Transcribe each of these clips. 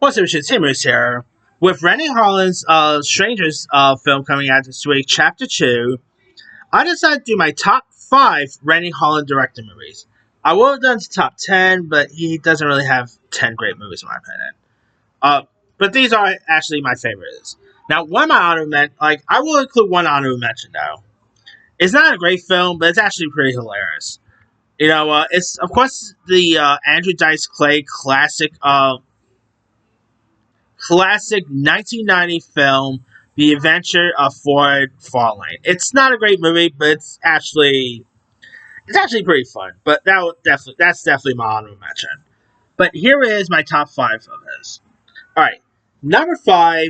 What's up, shit? Tim is here. With Renny Harlin's Strangers film coming out this week, Chapter 2, I decided to do my top 5 Renny Harlin directed movies. I would have done the top 10, but he doesn't really have 10 great movies in my opinion. But these are actually my favorites. Now, one of my I will include one honorable mention though. It's not a great film, but it's actually pretty hilarious. It's of course the Andrew Dice Clay classic 1990 film, The Adventure of Ford Fairlane. It's not a great movie, but it's actually pretty fun. But that's definitely my honorable mention. But here is my top 5 of his. All right, number 5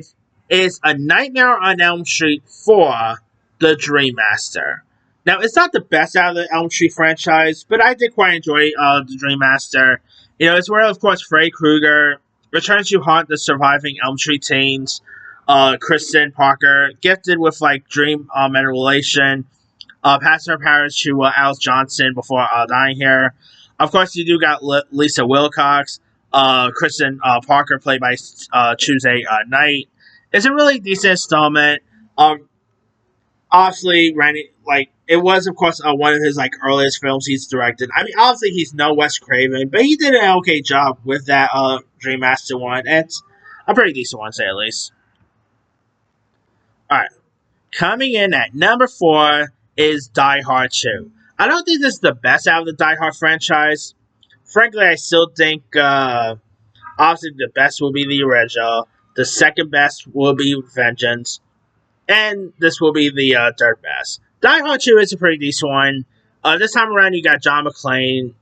is A Nightmare on Elm Street 4: The Dream Master. Now, it's not the best out of the Elm Street franchise, but I did quite enjoy The Dream Master. It's where, of course, Freddy Krueger returns to haunt the surviving Elm Street teens. Kristen Parker, gifted with dream manipulation, passes her powers to Alice Johnson before dying here. Of course, you do got Lisa Wilcox, Kristen Parker, played by Tuesday Knight. It's a really decent installment. Obviously, Renny, it was, of course, one of his earliest films he's directed. I mean, obviously he's no Wes Craven, but he did an okay job with that Dream Master one. It's a pretty decent one, to say at least. All right, coming in at number 4 is Die Hard 2. I don't think this is the best out of the Die Hard franchise. Frankly, I still think obviously the best will be the original. The second best will be Vengeance. And this will be the third best. Die Hard 2 is a pretty decent one. This time around, you got John McClane,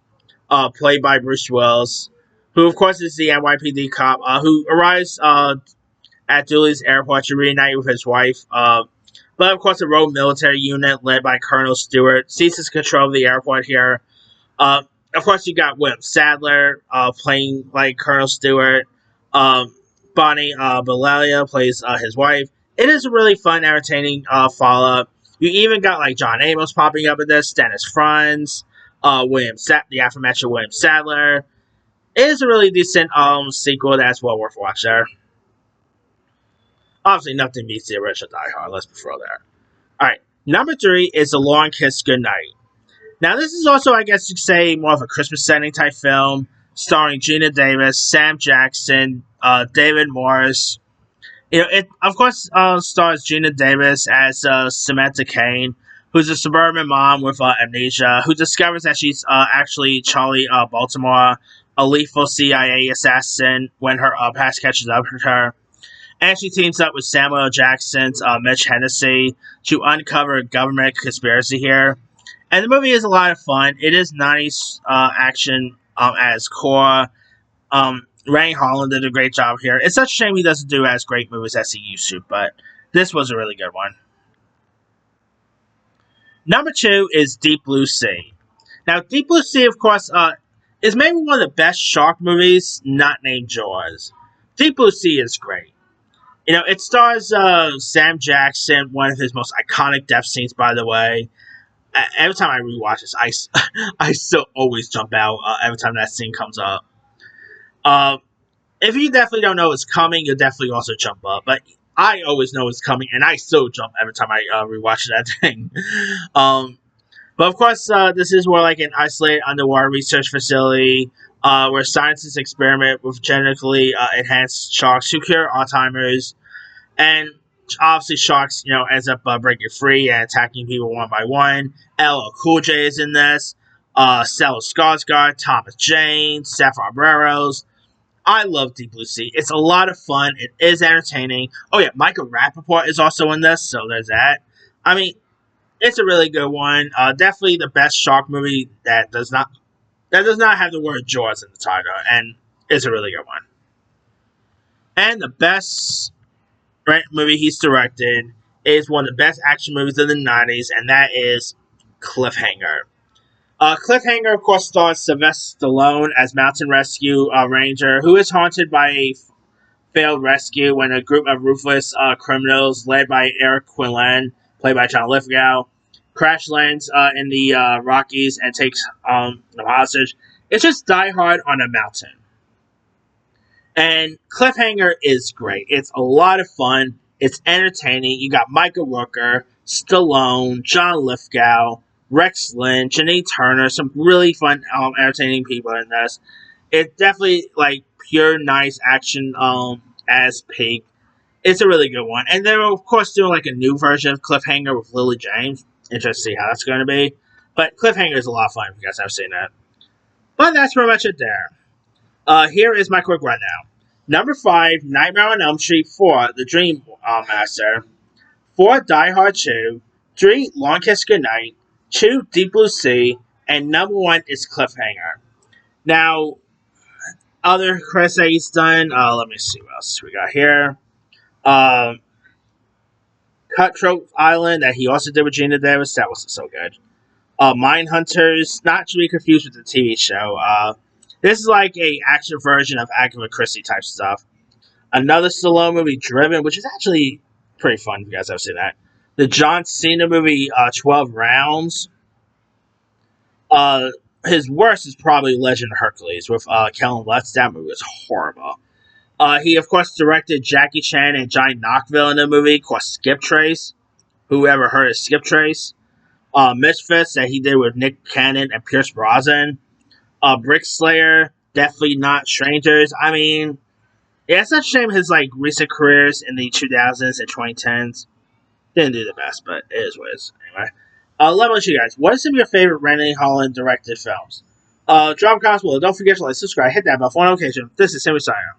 played by Bruce Willis, who, of course, is the NYPD cop, who arrives at Dulles Airport to reunite with his wife. But, of course, a rogue military unit led by Colonel Stewart seizes control of the airport here. Of course, you got William Sadler playing Colonel Stewart. Bonnie Bedelia plays his wife. It is a really fun, entertaining follow-up. You even got John Amos popping up in this, Dennis Franz, the aforementioned William Sadler. It is a really decent sequel that's well worth watching there. Obviously, nothing beats the original Die Hard. Let's be real there. Alright, number 3 is The Long Kiss Goodnight. Now, this is also, I guess you could say, more of a Christmas setting type film, starring Gina Davis, Sam Jackson, David Morris. It of course stars Gina Davis as Samantha Kane, who's a suburban mom with amnesia, who discovers that she's actually Charlie Baltimore, a lethal CIA assassin, when her past catches up with her. And she teams up with Samuel Jackson's Mitch Hennessy to uncover a government conspiracy here. And the movie is a lot of fun. It is 90s action at its core. Renny Harlin did a great job here. It's such a shame he doesn't do as great movies as he used to, but this was a really good one. Number 2 is Deep Blue Sea. Now, Deep Blue Sea, of course, is maybe one of the best shark movies, not named Jaws. Deep Blue Sea is great. It stars Sam Jackson, one of his most iconic death scenes, by the way. Every time I rewatch this, I still always jump out every time that scene comes up. If you definitely don't know it's coming, you'll definitely also jump up. But I always know it's coming, and I still jump every time I rewatch that thing. But of course, this is more like an isolated underwater research facility where scientists experiment with genetically enhanced sharks to cure Alzheimer's. And obviously, sharks, ends up breaking free and attacking people one by one. LL Cool J is in this. Stella Skarsgård, Thomas Jane, Sapphire Barreros. I love Deep Blue Sea. It's a lot of fun. It is entertaining. Oh yeah, Michael Rappaport is also in this, so there's that. I mean, it's a really good one. Definitely the best shark movie that does not have the word Jaws in the title, and it's a really good one. And the best movie he's directed is one of the best action movies of the 90s, and that is Cliffhanger. Cliffhanger, of course, stars Sylvester Stallone as mountain rescue ranger who is haunted by a failed rescue when a group of ruthless criminals led by Eric Quinlan, played by John Lithgow, crash lands in the Rockies and takes them hostage. It's just Die Hard on a mountain. And Cliffhanger is great. It's a lot of fun. It's entertaining. You got Michael Rooker, Stallone, John Lithgow, Rex Lynch, Janine Turner, some really fun, entertaining people in this. It's definitely like pure nice action as peak. It's a really good one. And they're of course doing like a new version of Cliffhanger with Lily James. Interested to see how that's going to be. But Cliffhanger is a lot of fun if you guys have seen that. But that's pretty much it there. Here is my quick rundown. Number 5, Nightmare on Elm Street. 4, The Dream Master. 4, Die Hard 2. 3, Long Kiss Goodnight. 2, Deep Blue Sea. And number 1 is Cliffhanger. Now, other credits that he's done, let me see what else we got here. Uh, Cutthroat Island that he also did with Gina Davis. That wasn't so good. Mindhunters, not to be confused with the TV show. This is like a action version of Agatha Christie type stuff. Another Stallone movie, Driven, which is actually pretty fun if you guys have seen that. The John Cena movie, 12 Rounds. Uh, his worst is probably Legend of Hercules with Kellen Lutz. That movie was horrible. He, of course, directed Jackie Chan and Johnny Knoxville in a movie called Skip Trace. Whoever heard of Skip Trace? Misfits that he did with Nick Cannon and Pierce Brosnan. Brick Slayer, definitely not Strangers. I mean, yeah, it's such a shame his like recent careers in the 2000s and 2010s didn't do the best, but it is what it is. Anyway, let me ask you guys, what are some of your favorite Renny Harlin directed films? Drop a comment below. Don't forget to like, subscribe, hit that bell for notification. This is Sammy Sire.